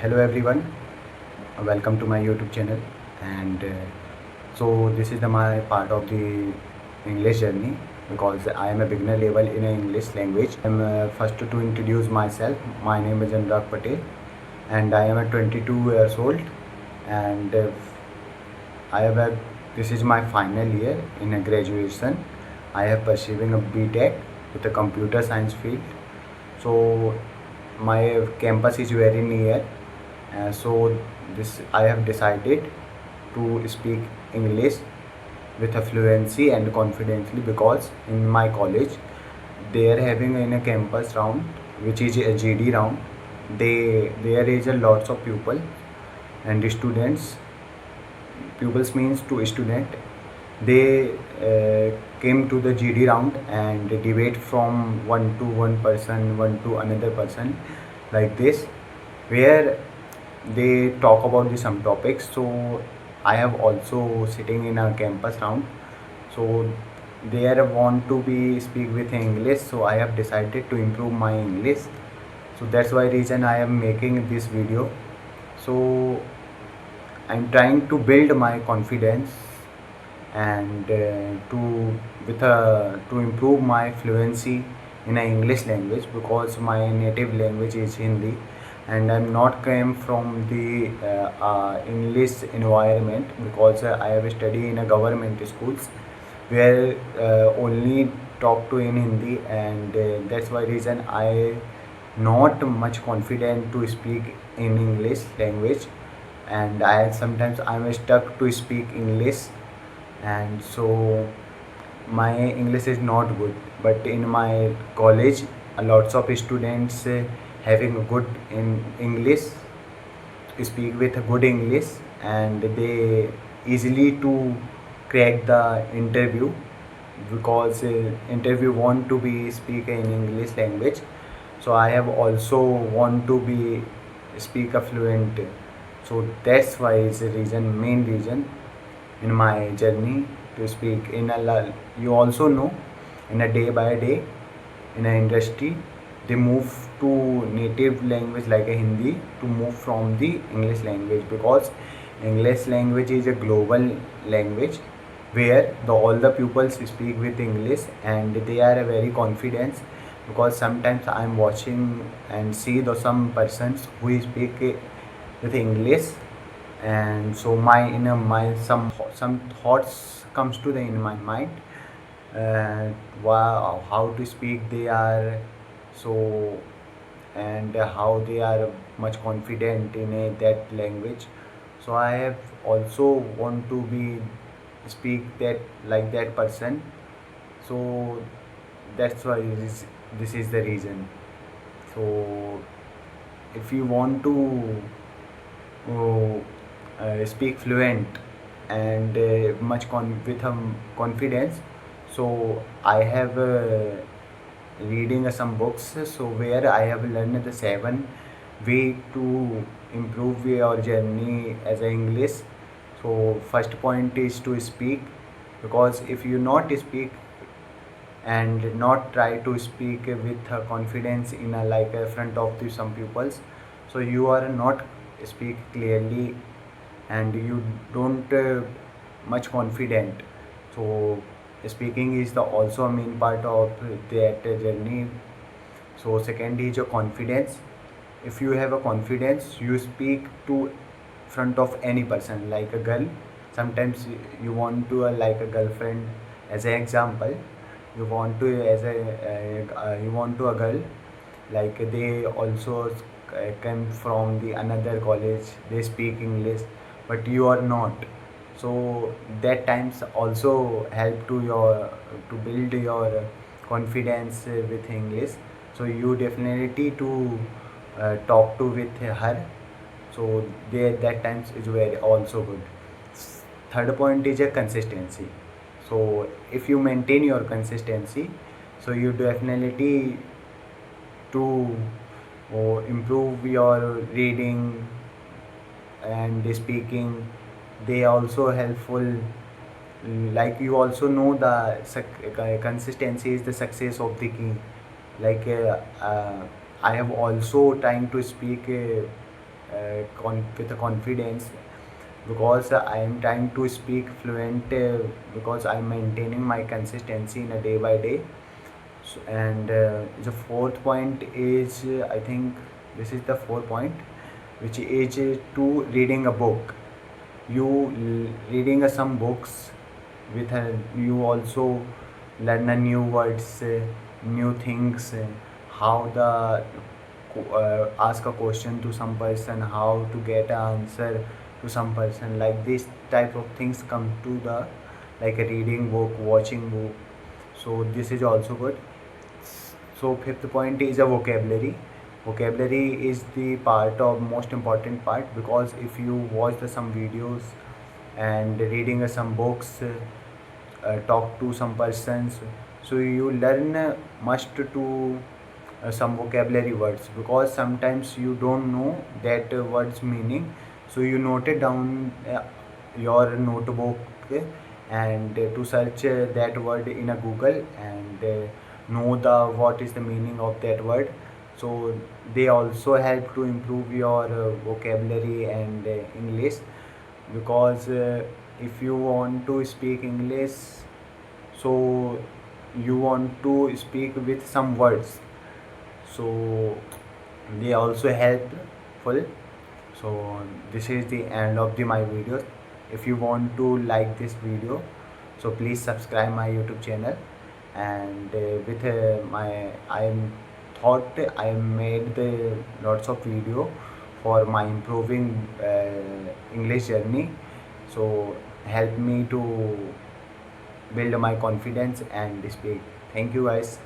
Hello everyone, welcome to my YouTube channel. And so this is my part of the English journey because I am a beginner level in English language. I'm first to introduce myself. My name is Anurag Patel and I am a 22 years old, and I have a, this is my final year in a graduation. I have pursuing a BTech with a computer science field. So my campus is very near, so this I have decided to speak English with a fluency and confidently because in my college they are having in a campus round which is a GD round. There is a lots of people and students. Pupils means to student. They came to the GD round and debate from one person, one to another person, like this, where they talk about the some topics. So I have also sitting in a campus round. So there want to be speak with English. So I have decided to improve my English. So that's why reason I am making this video. So I'm trying to build my confidence and to improve my fluency in a English language because my native language is Hindi and I'm not came from the English environment because I have studied in a government schools where only talk to in Hindi, and that's why reason I not much confident to speak in English language, and I sometimes I'm stuck to speak English, and so my English is not good. But in my college, lots of students having a good in English, speak with a good English, and they easily to crack the interview because interview want to be speak in English language. So I have also want to be speak a fluent. So that's why is the reason, main reason in my journey to speak in you also know in a day by day in an industry they move to native language like a Hindi to move from the English language because English language is a global language where all the pupils speak with English and they are a very confident because sometimes I am watching and see some persons who speak with English, and so my in a my some thoughts comes to the in my mind. Wow, how to speak they are, so, and how they are much confident in that language. So I have also want to be speak that like that person. So that's why this is the reason. So if you want to speak fluent and much with confidence, so I have reading some books, so where I have learned the 7 way to improve your journey as a English. So first point is to speak, because if you not speak and not try to speak with confidence in a like a front of the some pupils, so you are not speak clearly and you don't much confident. So speaking is the also a main part of that journey. So second is your confidence. If you have a confidence, you speak to front of any person like a girl. Sometimes you want to like a girlfriend as an example, you want to as you want to a girl, like they also come from the another college, they speak English but you are not. So that times also help to your to build your confidence with English. So you definitely to talk to with her. So there that times is very also good. Third point is a consistency. So if you maintain your consistency, so you definitely to improve your reading and speaking, they also helpful. Like you also know the consistency is the success of the key. Like I have also trying to speak with a confidence, because I am trying to speak fluent, because I'm maintaining my consistency in a day by day. So, and the fourth point is, I think this is the fourth point, which is to reading a book. You reading some books with you also learn a new words, new things, how the ask a question to some person, how to get an answer to some person, like this type of things come to the, like a reading book, watching book. So this is also good. So fifth point is a vocabulary. Vocabulary is the part of most important part, because if you watch some videos and reading some books, talk to some persons, so you learn much to some vocabulary words, because sometimes you don't know that words meaning. So you note it down your notebook, and to search that word in a Google, and know the what is the meaning of that word. So they also help to improve your vocabulary and English, because if you want to speak English, so you want to speak with some words, so they also helpful. So this is the end of my videos. If you want to like this video, so please subscribe my YouTube channel. And with my I am thought I made the lots of video for my improving English journey. So help me to build my confidence and speak. Thank you guys.